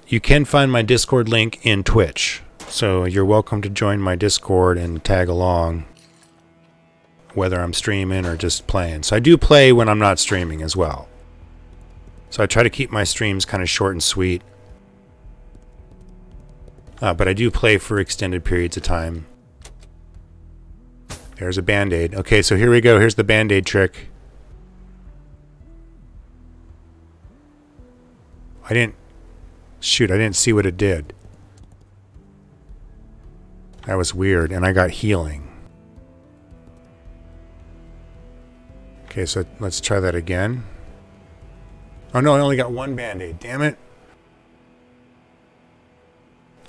You can find my Discord link in Twitch. So you're welcome to join my Discord and tag along, whether I'm streaming or just playing. So I do play when I'm not streaming as well. So I try to keep my streams kind of short and sweet. But I do play for extended periods of time. There's a band-aid. Okay, so here we go. Here's the band-aid trick. Shoot, I didn't see what it did. That was weird, and I got healing. Okay, so let's try that again. Oh no, I only got one band-aid. Damn it.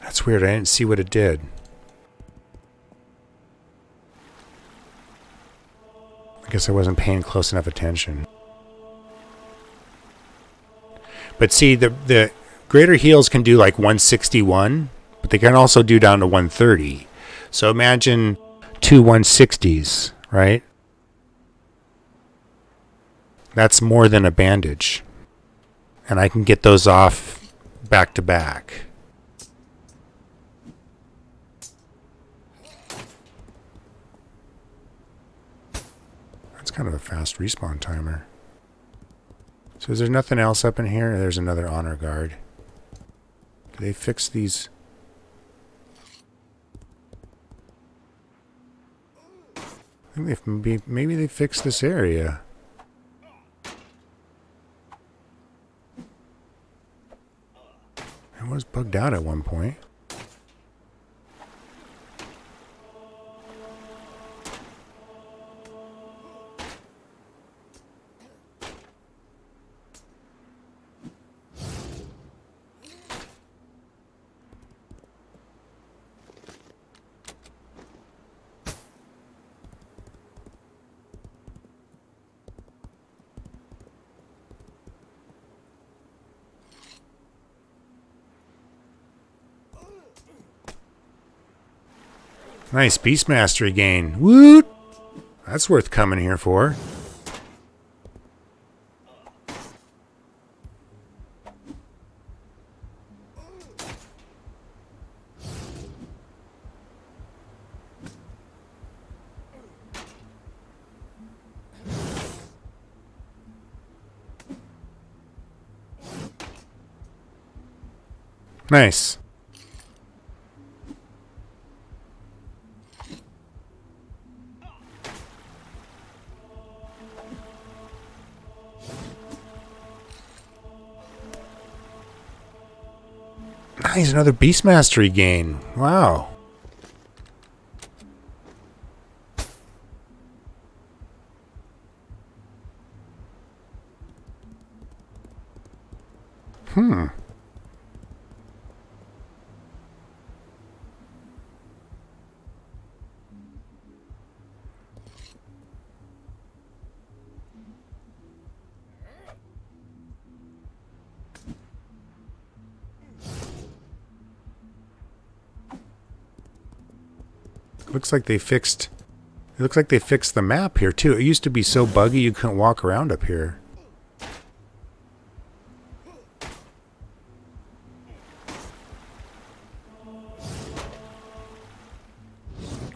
That's weird. I didn't see what it did. I guess I wasn't paying close enough attention. But see, the greater heals can do like 161, but they can also do down to 130. So imagine two 160s, right? That's more than a bandage. And I can get those off back to back. kind of a fast respawn timer. So is there nothing else up in here? There's another honor guard. Do they fix these? I think maybe they fixed this area. It was bugged out at one point. Nice Beast Mastery gain. Woot! That's worth coming here for. Nice. Nice, another Beast Mastery gain. Wow. Looks like they fixed. It looks like they fixed the map here too. It used to be so buggy you couldn't walk around up here.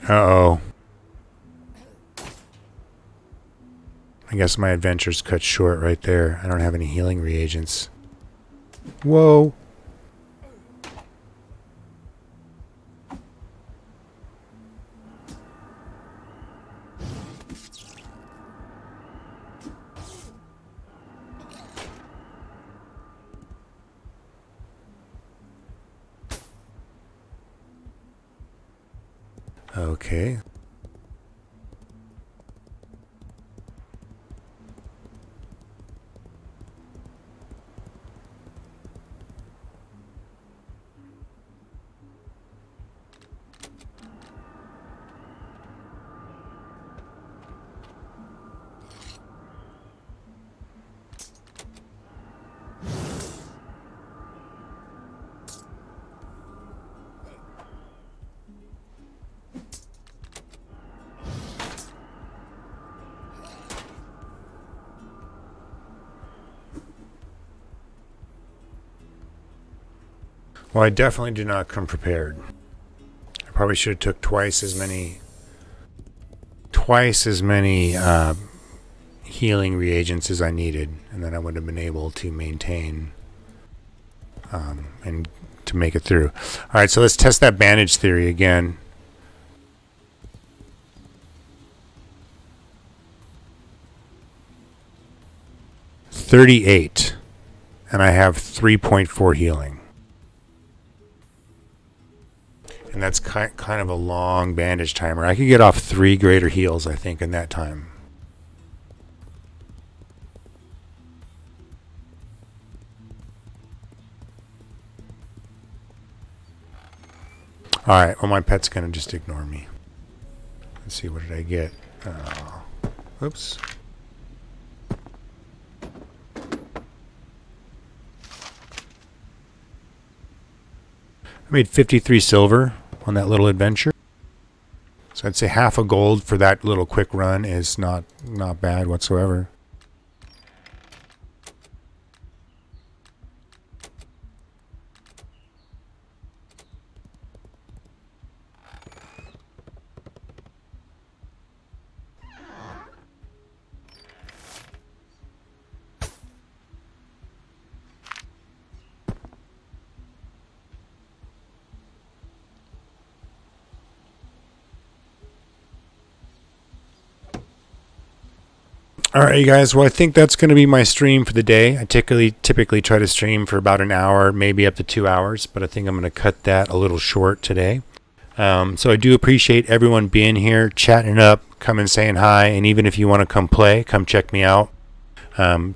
Uh-oh. I guess my adventure's cut short right there. I don't have any healing reagents. Whoa. Okay. Well, I definitely did not come prepared. I probably should have took twice as many healing reagents as I needed, and then I would have been able to maintain and to make it through. All right, so let's test that bandage theory again. $38, and I have 3.4 healing. And that's kind of a long bandage timer. I could get off 3 greater heals, I think, in that time. Alright, well, my pet's going to just ignore me. Let's see, what did I get? Oops. I made 53 silver on that little adventure. So I'd say half a gold for that little quick run is not bad whatsoever. All right, you guys. Well, I think that's going to be my stream for the day. I typically try to stream for about an hour, maybe up to 2 hours, but I think I'm going to cut that a little short today. So I do appreciate everyone being here, chatting it up, coming saying hi, and even if you want to come play, come check me out.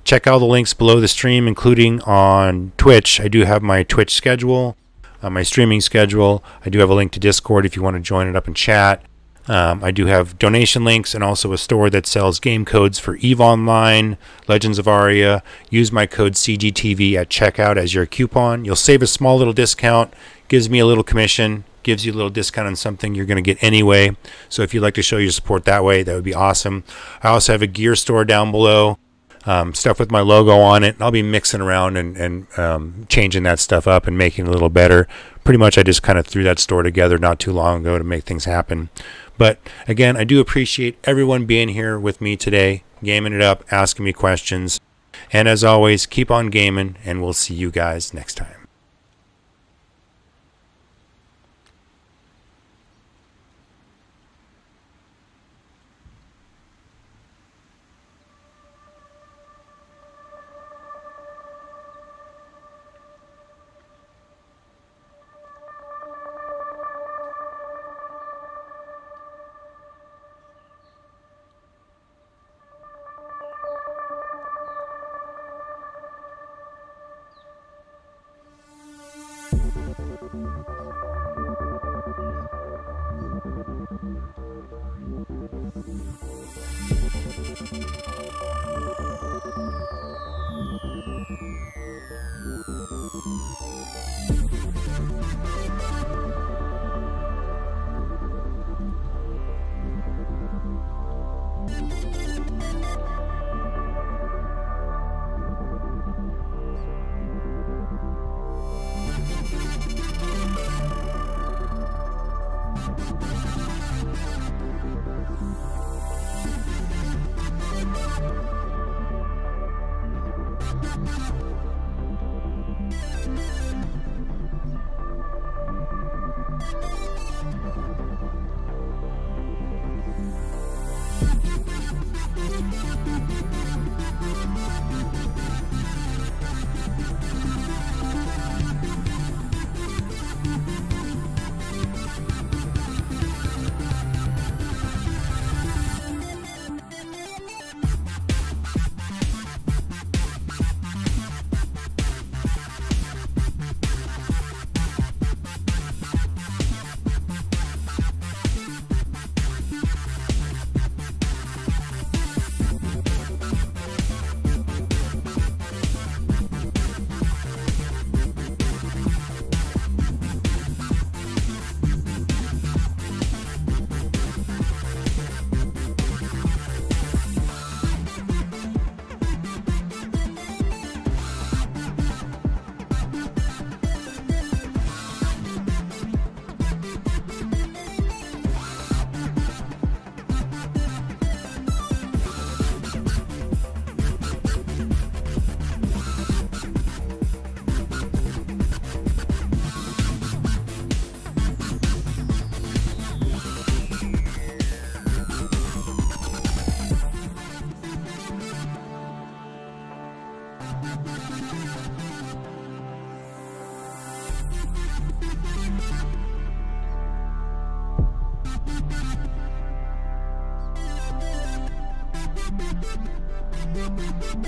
Check out the links below the stream, including on Twitch. I do have my Twitch schedule, my streaming schedule. I do have a link to Discord if you want to join it up and chat. I do have donation links and also a store that sells game codes for EVE Online, Legends of Aria. Use my code CGTV at checkout as your coupon. You'll save a small little discount, gives me a little commission, gives you a little discount on something you're going to get anyway. So if you'd like to show your support that way, that would be awesome. I also have a gear store down below, stuff with my logo on it. I'll be mixing around and changing that stuff up and making it a little better. Pretty much I just kind of threw that store together not too long ago to make things happen. But again, I do appreciate everyone being here with me today, gaming it up, asking me questions. And as always, keep on gaming, and we'll see you guys next time.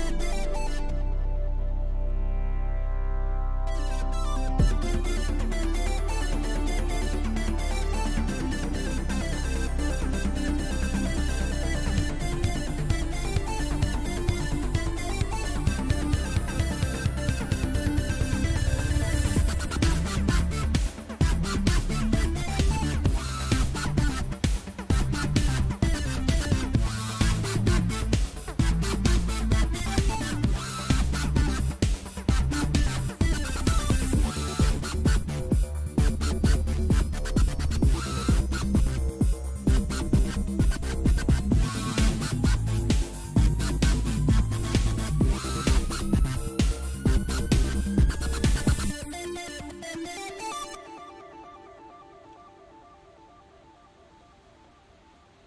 Thank you.